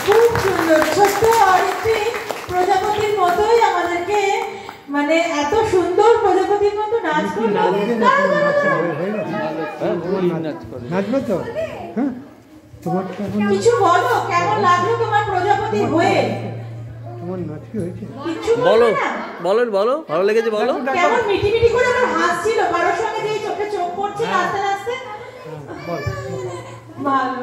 খুব সুন্দর ছোট্ট আরেকটি প্রজাপতির মতোই আমাদেরকে মানে এত সুন্দর প্রজাপতির মতো নাচ করলো। নাচবে তো? হ্যাঁ, কিছু বলো, কেমন লাগলো তোমার প্রজাপতি হয়ে? তোমার নাচ কি হয়েছে? বলো বলো বলো, ভালো লেগেছে বলো। কেমন মিটি মিটি করে আমার হাসছিল, কারোর সঙ্গে যে চোখে চোখ পড়ছে নাচতে নাচতে। ভালো,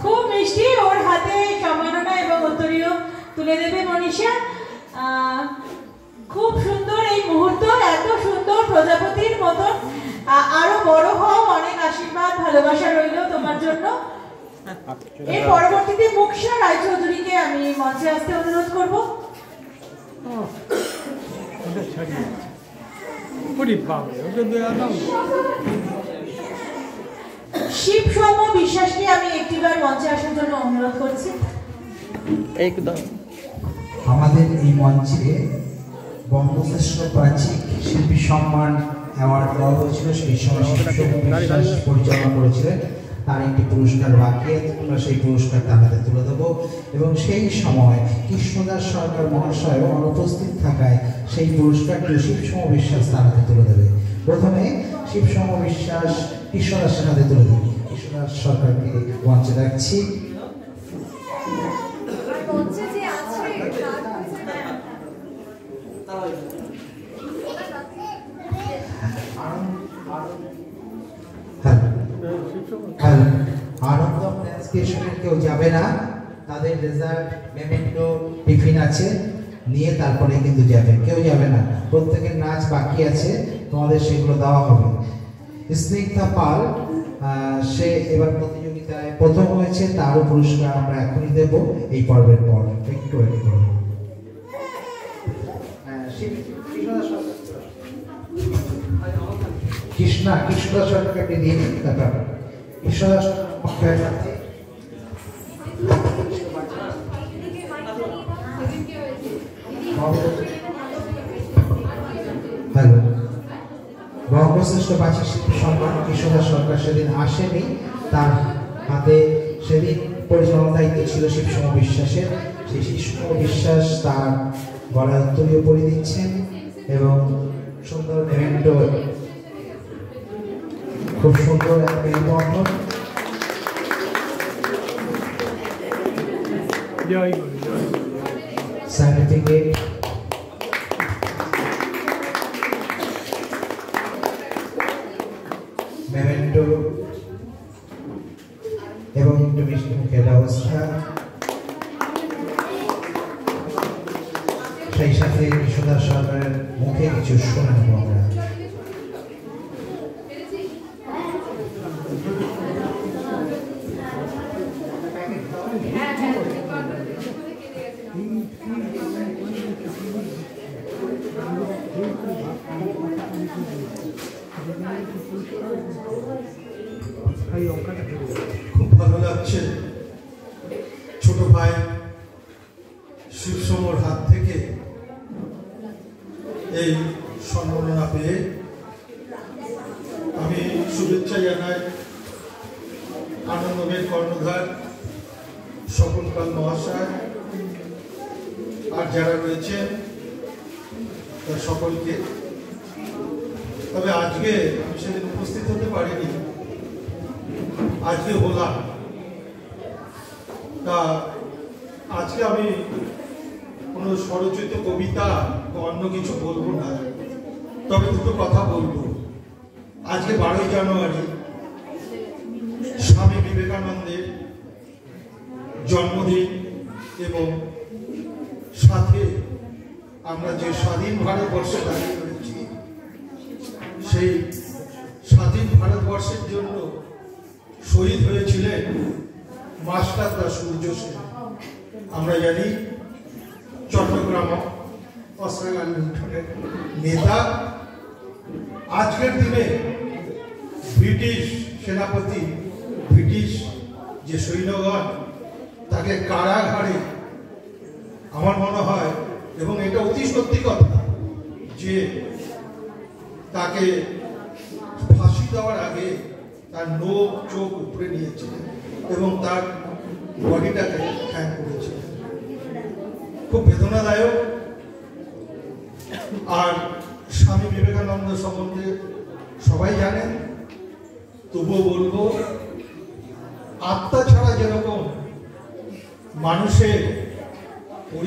খুব মিষ্টি। ওর হাতে সম্মাননা এবং উত্তরীয় তুলে দেবে মনীষা। খুব সুন্দর এই মুহূর্ত, এত সুন্দর প্রজাপতির মতন আরো বড় হও। অনেক আশীর্বাদ ভালোবাসা রইল তোমার জন্য। এর পরবর্তীতে মুকসা রায়চৌধুরীকে আমি মঞ্চে আসতে অনুরোধ করব। শিব সৌম্য বিশ্বাসকে আমি একটিবার মঞ্চে আসার জন্য অনুরোধ করছি। একদম আমাদের এই মঞ্চে বঙ্গশ্রেষ্ঠ প্রাচীন শিল্পী সম্মান অ্যাওয়ার্ড দেওয়া হয়েছিল, সেই সময় শিব বিশ্বাস পরিচালনা করেছিলেন। তার একটি পুরস্কার বাকি আছে, আমরা সেই পুরস্কারটা আমাদের তুলে দেবো। এবং সেই সময় কৃষ্ণদাস সরকার মহাশয় অনুপস্থিত থাকায় সেই পুরস্কারটি শিবসম বিশ্বাস তার হাতে তুলে দেবে। প্রথমে শিবসম বিশ্বাস কৃষ্ণদাসের হাতে তুলে দেবে। কৃষ্ণদাস সরকারকে মঞ্চে রাখছি। আনন্দ কেউ যাবে না, তাদের রেজাল্ট, মেমেন্টো, টিফিন আছে, নিয়ে তারপরে কিন্তু যাবে, কেউ যাবে না, প্রত্যেকের নাচ বাকি আছে, তোমাদের সেগুলো দেওয়া হবে। স্নিগ্ধা পাল, সে এবার প্রতিযোগিতায় প্রথম হয়েছে, তারও পুরস্কার আমরা এখনই দেব এই পর্বের পর, একটু ওয়েট করুন। কৃষ্ণদা সরকারকে দিয়ে দিন ব্যাপার। কৃষ্ণদা সরকার হ্যালো, বঙ্গশ্রেষ্ঠ বাচিক শিল্পী সম্মান কৃষ্ণদা সরকার সেদিন আসেনি, তার হাতে সেদিন পরিচালনা দায়িত্ব ছিল শিবসম বিশ্বাসের। সেই শিবসম বিশ্বাস তার গলায় উত্তরীয় পরিয়ে দিচ্ছেন এবং সুন্দর মেমেন্টো, খুব সুন্দর এক মেলবন্ধন। সার্টিফিকেট, মেমেন্টো এবং একটু মিষ্টি মুখের ব্যবস্থা, সেই সাথে কৃষ্ণদাস সরকারের মুখে কিছু শোনানো আমরা। খুব ভালো লাগছে ছোট ভাই শিবসমর হাত থেকে এই সম্মাননা পেয়ে। আমি শুভেচ্ছা জানাই আনন্দমের কর্ণধার সকলকাল মহাশয় আর যারা রয়েছেন তার সকলকে। তবে আজকে আমি সেদিন উপস্থিত হতে পারিনি, আজকে হলাম। তা আজকে আমি কোনো স্বরচিত কবিতা বা অন্য কিছু বলবো না, তবে দুটো কথা বলবো। আজকে 12ই জানুয়ারি স্বামী বিবেকানন্দের জন্মদিন এবং সাথে আমরা যে স্বাধীন ভারতবর্ষে দাঁড়িয়ে রয়েছি, সেই স্বাধীন ভারতবর্ষের জন্য শহীদ হয়েছিলেন মাস্টারদা সূর্য সেন। আমরা জানি চট্টগ্রাম অস্ট্রেলিয়ান লুণ্ঠনের নেতা। আজকের দিনে ব্রিটিশ সেনাপতি, ব্রিটিশ যে সৈন্যগণ, তাকে কারাগারে, আমার মনে হয়, এবং এটা অতি সত্যি কথা, যে তাকে ফাঁসি দেওয়ার আগে তার নোখ চোখ উপরে নিয়েছিলেন এবং তার বডিটাকে হ্যাং করেছিলেন। খুব বেদনাদায়ক। আর স্বামী বিবেকানন্দ সম্বন্ধে সবাই জানেন, তবুও বলবো, আত্মা ছাড়া যেরকম মানুষের